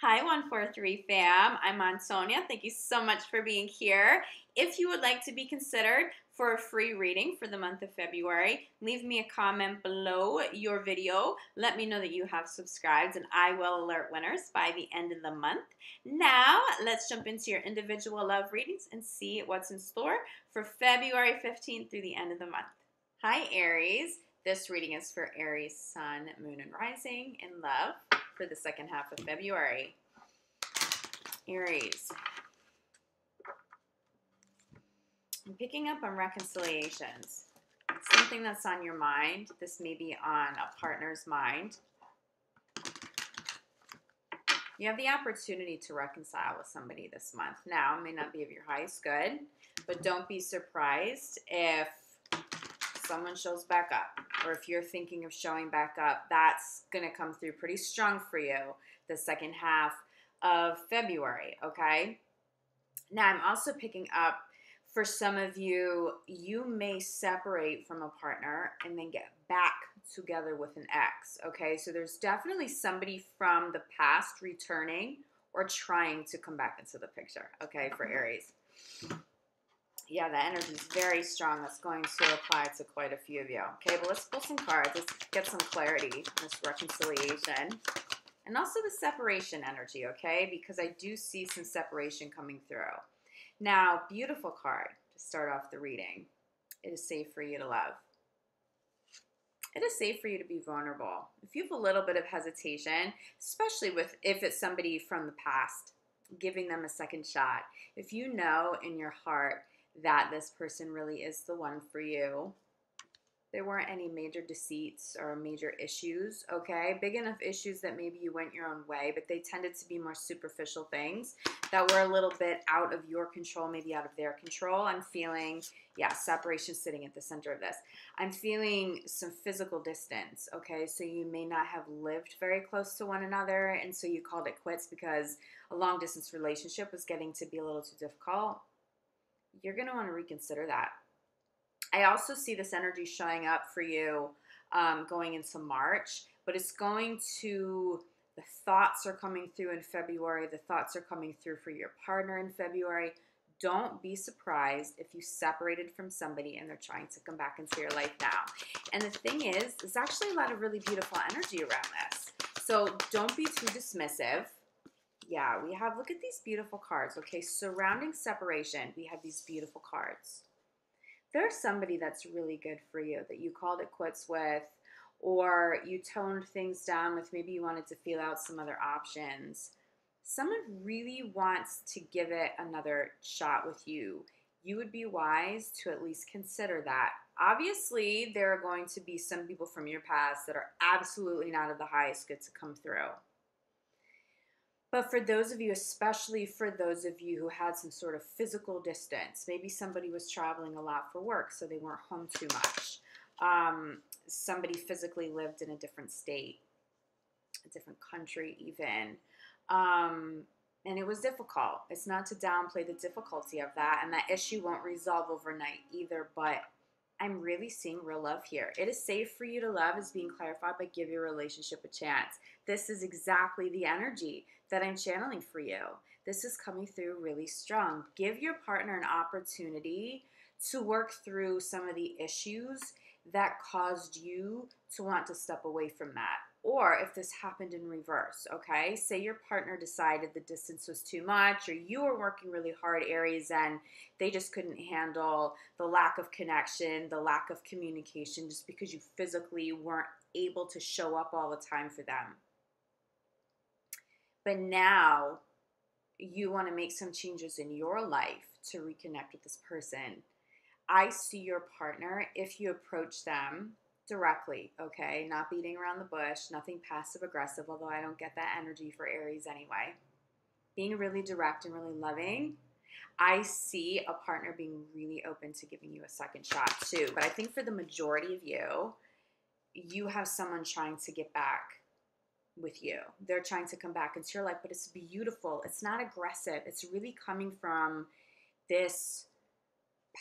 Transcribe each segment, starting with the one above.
Hi, 143 fam. I'm Antonia. Thank you so much for being here. If you would like to be considered for a free reading for the month of February, leave me a comment below your video. Let me know that you have subscribed, and I will alert winners by the end of the month. Now, let's jump into your individual love readings and see what's in store for February 15th through the end of the month. Hi, Aries. This reading is for Aries, Sun, Moon, and Rising in love for the second half of February. Aries. I'm picking up on reconciliations. Something that's on your mind. This may be on a partner's mind. You have the opportunity to reconcile with somebody this month. Now, it may not be of your highest good, but don't be surprised if someone shows back up, or if you're thinking of showing back up. That's going to come through pretty strong for you the second half of February, okay? Now, I'm also picking up for some of you, you may separate from a partner and then get back together with an ex, okay? So there's definitely somebody from the past returning or trying to come back into the picture, okay, for Aries. Yeah, the energy is very strong. That's going to apply to quite a few of you. Okay, but let's pull some cards. Let's get some clarity in this reconciliation. And also the separation energy, okay? Because I do see some separation coming through. Now, beautiful card to start off the reading. It is safe for you to love. It is safe for you to be vulnerable. If you have a little bit of hesitation, especially if it's somebody from the past, giving them a second shot. If you know in your heart that this person really is the one for you, there weren't any major deceits or major issues, okay? Big enough issues that maybe you went your own way, but they tended to be more superficial things that were a little bit out of your control, maybe out of their control. I'm feeling, yeah, separation sitting at the center of this. I'm feeling some physical distance, okay? So you may not have lived very close to one another, and so you called it quits because a long-distance relationship was getting to be a little too difficult. You're going to want to reconsider that. I also see this energy showing up for you going into March, but it's going to, the thoughts are coming through in February. The thoughts are coming through for your partner in February. Don't be surprised if you separated from somebody and they're trying to come back into your life now. And the thing is, there's actually a lot of really beautiful energy around this. So don't be too dismissive. Yeah, we have, look at these beautiful cards, okay? Surrounding separation, we have these beautiful cards. There's somebody that's really good for you that you called it quits with, or you toned things down with, maybe you wanted to feel out some other options. Someone really wants to give it another shot with you. You would be wise to at least consider that. Obviously, there are going to be some people from your past that are absolutely not of the highest good to come through. But for those of you, especially for those of you who had some sort of physical distance, maybe somebody was traveling a lot for work, so they weren't home too much. Somebody physically lived in a different state, a different country even. And it was difficult. It's not to downplay the difficulty of that, and that issue won't resolve overnight either, but I'm really seeing real love here. It is safe for you to love is being clarified by give your relationship a chance. This is exactly the energy that I'm channeling for you. This is coming through really strong. Give your partner an opportunity to work through some of the issues that caused you to want to step away from that. Or if this happened in reverse, okay? Say your partner decided the distance was too much, or you were working really hard, Aries, and they just couldn't handle the lack of connection, the lack of communication, just because you physically weren't able to show up all the time for them. But now you want to make some changes in your life to reconnect with this person. I see your partner, if you approach them directly, okay? Not beating around the bush, nothing passive aggressive, although I don't get that energy for Aries anyway. Being really direct and really loving. I see a partner being really open to giving you a second shot too. But I think for the majority of you, you have someone trying to get back with you. They're trying to come back into your life, but it's beautiful. It's not aggressive. It's really coming from this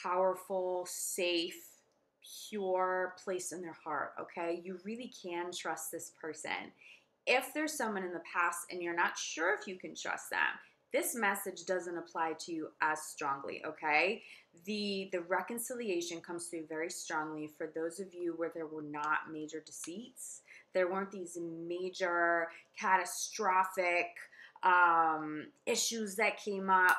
powerful, safe, pure place in their heart, okay? You really can trust this person. if there's someone in the past and you're not sure if you can trust them, this message doesn't apply to you as strongly, okay? The reconciliation comes through very strongly for those of you where there were not major deceits. There weren't these major catastrophic issues that came up,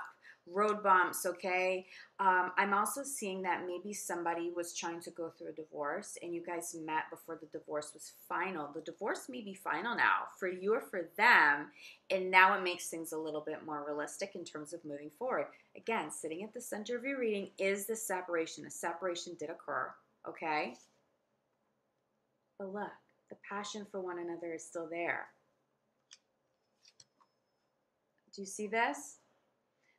road bumps, okay? I'm also seeing that maybe somebody was trying to go through a divorce and you guys met before the divorce was final. The divorce may be final now for you or for them, and now it makes things a little bit more realistic in terms of moving forward. Again, sitting at the center of your reading is the separation. A separation did occur, okay? But look, the passion for one another is still there. Do you see this?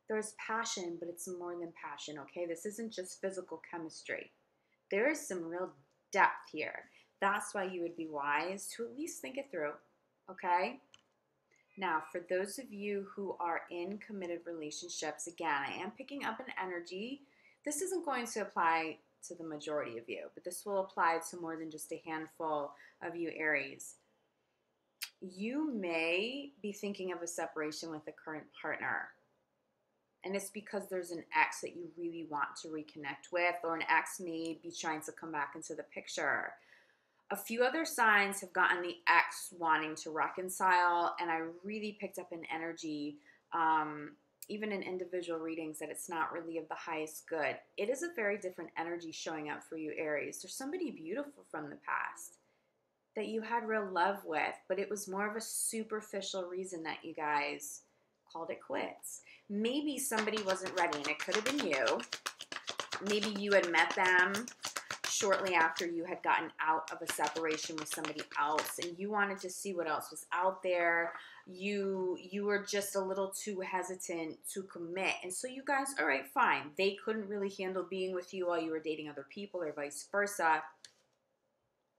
There's passion, but it's more than passion, okay? This isn't just physical chemistry. There is some real depth here. That's why you would be wise to at least think it through, okay? Now, for those of you who are in committed relationships, again, I am picking up an energy. This isn't going to apply to the majority of you, but this will apply to more than just a handful of you, Aries. You may be thinking of a separation with a current partner. And it's because there's an ex that you really want to reconnect with, or an ex may be trying to come back into the picture. A few other signs have gotten the ex wanting to reconcile, and I really picked up an energy, even in individual readings, that it's not really of the highest good. It is a very different energy showing up for you, Aries. There's somebody beautiful from the past that you had real love with, but it was more of a superficial reason that you guys called it quits. Maybe somebody wasn't ready, and it could have been you. Maybe you had met them shortly after you had gotten out of a separation with somebody else, and you wanted to see what else was out there. You were just a little too hesitant to commit, and so you guys, all right, fine. They couldn't really handle being with you while you were dating other people, or vice versa.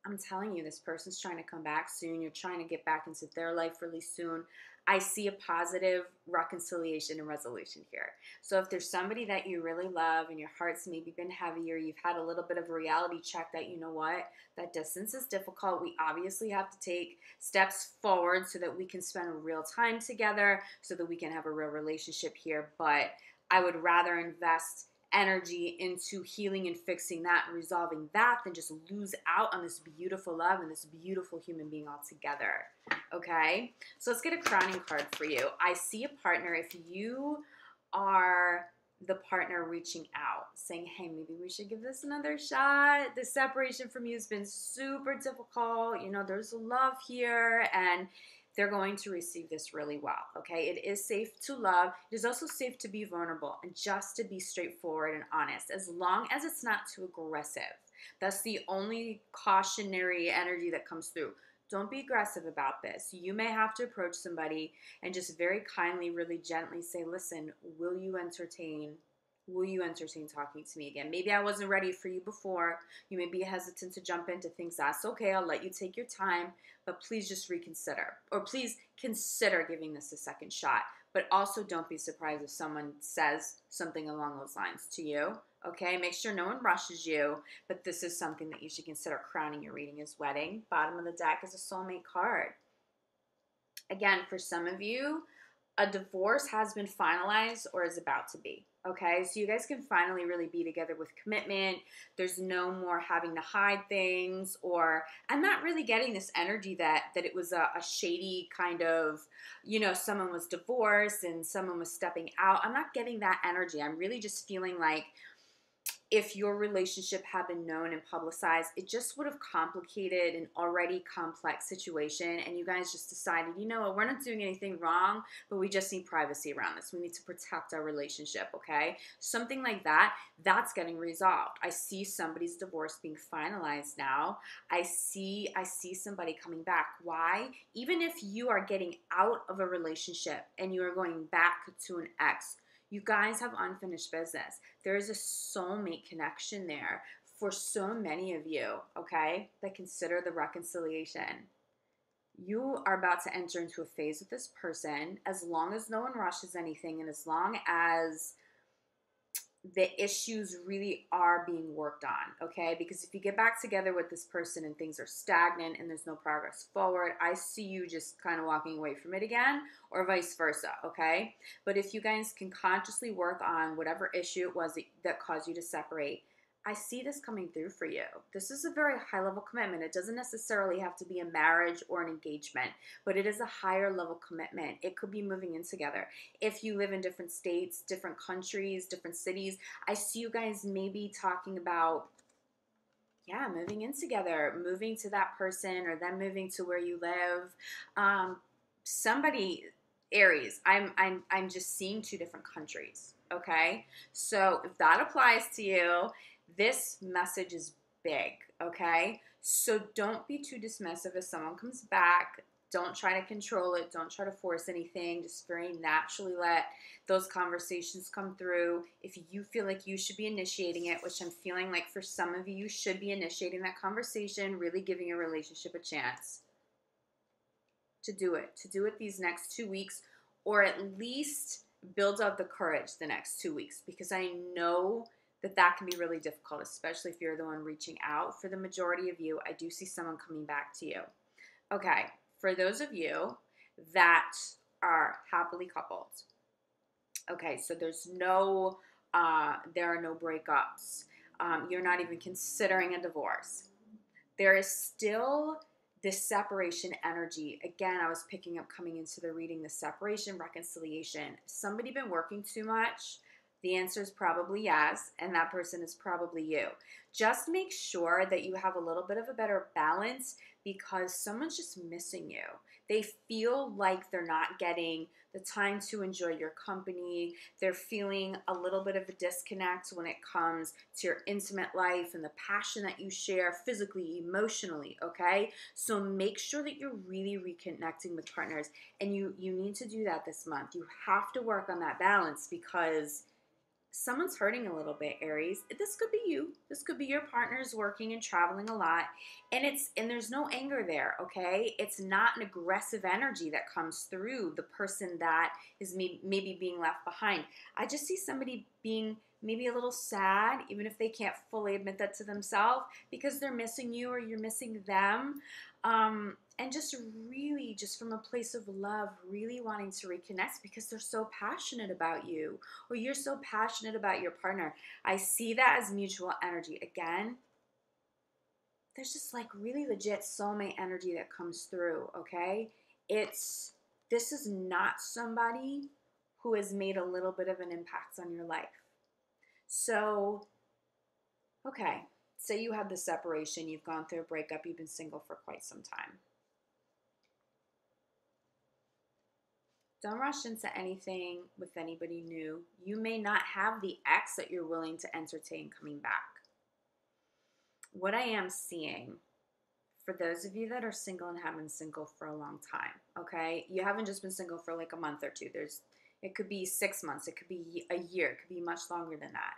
I'm telling you, this person's trying to come back soon. You're trying to get back into their life really soon. I see a positive reconciliation and resolution here. So if there's somebody that you really love and your heart's maybe been heavier, you've had a little bit of a reality check that, you know what, that distance is difficult. We obviously have to take steps forward so that we can spend real time together, so that we can have a real relationship here. But I would rather invest energy into healing and fixing that and resolving that than just lose out on this beautiful love and this beautiful human being altogether. Okay, so let's get a crowning card for you. I see a partner. If you are the partner reaching out, saying, hey, maybe we should give this another shot. The separation from you has been super difficult. You know, there's love here, and they're going to receive this really well, okay? It is safe to love. It is also safe to be vulnerable and just to be straightforward and honest, as long as it's not too aggressive. That's the only cautionary energy that comes through. Don't be aggressive about this. You may have to approach somebody and just very kindly, really gently say, listen, will you entertain talking to me again? Maybe I wasn't ready for you before. You may be hesitant to jump into things. That's okay. I'll let you take your time, but please just reconsider, or please consider giving this a second shot. But also don't be surprised if someone says something along those lines to you. Okay, make sure no one rushes you, but this is something that you should consider crowning your reading as wedding. Bottom of the deck is a soulmate card. Again, for some of you, a divorce has been finalized or is about to be. Okay, so you guys can finally really be together with commitment. There's no more having to hide things, or I'm not really getting this energy that it was a shady kind of, you know, someone was divorced and someone was stepping out. I'm not getting that energy. I'm really just feeling like if your relationship had been known and publicized, it just would have complicated an already complex situation, and you guys just decided, you know what, we're not doing anything wrong, but we just need privacy around this. We need to protect our relationship, okay? Something like that, that's getting resolved. I see somebody's divorce being finalized now. I see somebody coming back. Why? Even if you are getting out of a relationship and you are going back to an ex, you guys have unfinished business. There is a soulmate connection there for so many of you, okay, that consider the reconciliation. You are about to enter into a phase with this person, as long as no one rushes anything, and as long as the issues really are being worked on, okay? Because if you get back together with this person and things are stagnant and there's no progress forward, I see you just kind of walking away from it again, or vice versa, okay? But if you guys can consciously work on whatever issue it was that caused you to separate, I see this coming through for you. This is a very high level commitment. It doesn't necessarily have to be a marriage or an engagement, but it is a higher level commitment. It could be moving in together. If you live in different states, different countries, different cities, I see you guys maybe talking about, yeah, moving in together, moving to that person or them moving to where you live. Somebody, Aries, I'm just seeing two different countries, okay? So if that applies to you, this message is big, okay? So don't be too dismissive if someone comes back. Don't try to control it. Don't try to force anything. Just very naturally let those conversations come through. If you feel like you should be initiating it, which I'm feeling like for some of you, you should be initiating that conversation, really giving your relationship a chance to do it these next 2 weeks, or at least build up the courage the next 2 weeks, because I know that can be really difficult, especially if you're the one reaching out. For the majority of you, I do see someone coming back to you. Okay, for those of you that are happily coupled, okay, so there are no breakups. You're not even considering a divorce. There is still this separation energy. Again, I was picking up coming into the reading, the separation, reconciliation. Somebody been working too much? The answer is probably yes, and that person is probably you. Just make sure that you have a little bit of a better balance, because someone's just missing you. They feel like they're not getting the time to enjoy your company. They're feeling a little bit of a disconnect when it comes to your intimate life and the passion that you share physically, emotionally, okay? So make sure that you're really reconnecting with partners, and you need to do that this month. You have to work on that balance, because someone's hurting a little bit, Aries. This could be you. This could be your partner's working and traveling a lot, and there's no anger there, okay? It's not an aggressive energy that comes through the person that is maybe being left behind. I just see somebody being maybe a little sad, even if they can't fully admit that to themselves, because they're missing you or you're missing them. And just really, just from a place of love, really wanting to reconnect because they're so passionate about you, or you're so passionate about your partner. I see that as mutual energy. Again, there's just like really legit soulmate energy that comes through, okay? This is not somebody who has made a little bit of an impact on your life. So, okay, say you have the separation, you've gone through a breakup, you've been single for quite some time. Don't rush into anything with anybody new. You may not have the ex that you're willing to entertain coming back. What I am seeing, for those of you that are single and have been single for a long time, okay? You haven't just been single for like a month or two. It could be 6 months. It could be a year. It could be much longer than that.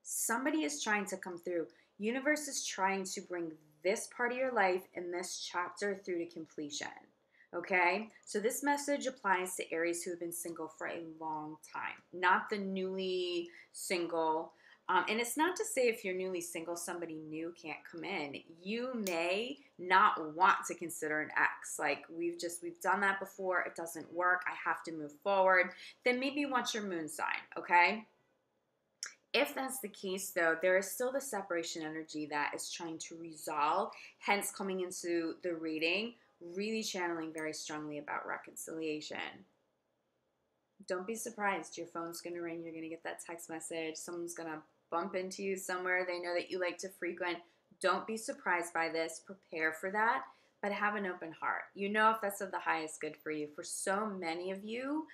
Somebody is trying to come through. Universe is trying to bring this part of your life in this chapter through to completion. Okay, so this message applies to Aries who have been single for a long time, not the newly single. And it's not to say if you're newly single, somebody new can't come in. You may not want to consider an ex. Like we've done that before. It doesn't work. I have to move forward. Then maybe watch your moon sign, okay? If that's the case, though, there is still the separation energy that is trying to resolve, hence coming into the reading, really channeling very strongly about reconciliation. Don't be surprised. Your phone's going to ring. You're going to get that text message. Someone's going to bump into you somewhere they know that you like to frequent. Don't be surprised by this. Prepare for that, but have an open heart. You know if that's of the highest good for you. For so many of you,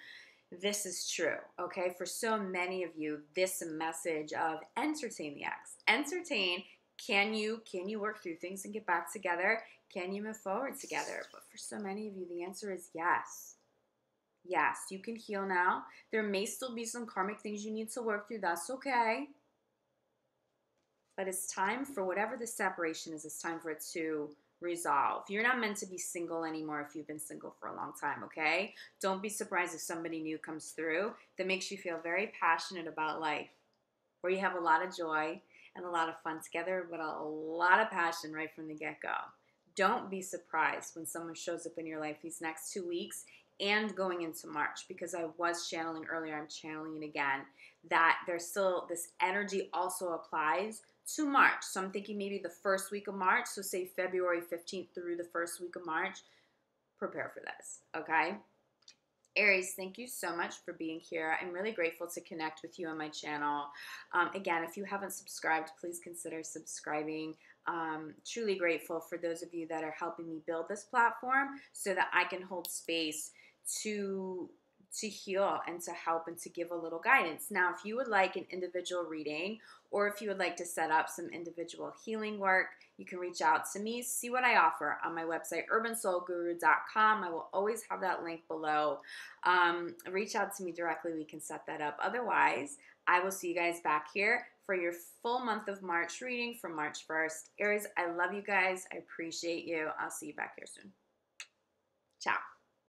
this is true, okay? For so many of you, this message of entertain the ex. Entertain. Can you work through things and get back together? Can you move forward together? But for so many of you, the answer is yes. Yes, you can heal now. There may still be some karmic things you need to work through. That's okay. But it's time for whatever the separation is, it's time for it to resolve. You're not meant to be single anymore if you've been single for a long time, okay? Don't be surprised if somebody new comes through that makes you feel very passionate about life, where you have a lot of joy and a lot of fun together, but a lot of passion right from the get-go. Don't be surprised when someone shows up in your life these next 2 weeks and going into March, because I was channeling earlier, I'm channeling it again, that there's still this energy also applies to March. So I'm thinking maybe the first week of March, so say February 15th through the first week of March, prepare for this, okay? Aries, thank you so much for being here. I'm really grateful to connect with you on my channel. Again, if you haven't subscribed, please consider subscribing. Truly grateful for those of you that are helping me build this platform so that I can hold space to heal and to help and to give a little guidance. Now, if you would like an individual reading, or if you would like to set up some individual healing work, you can reach out to me, see what I offer on my website, urbansoulguru.com. I will always have that link below. Reach out to me directly. We can set that up. Otherwise, I will see you guys back here for your full month of March reading from March 1st. Aries, I love you guys. I appreciate you. I'll see you back here soon. Ciao.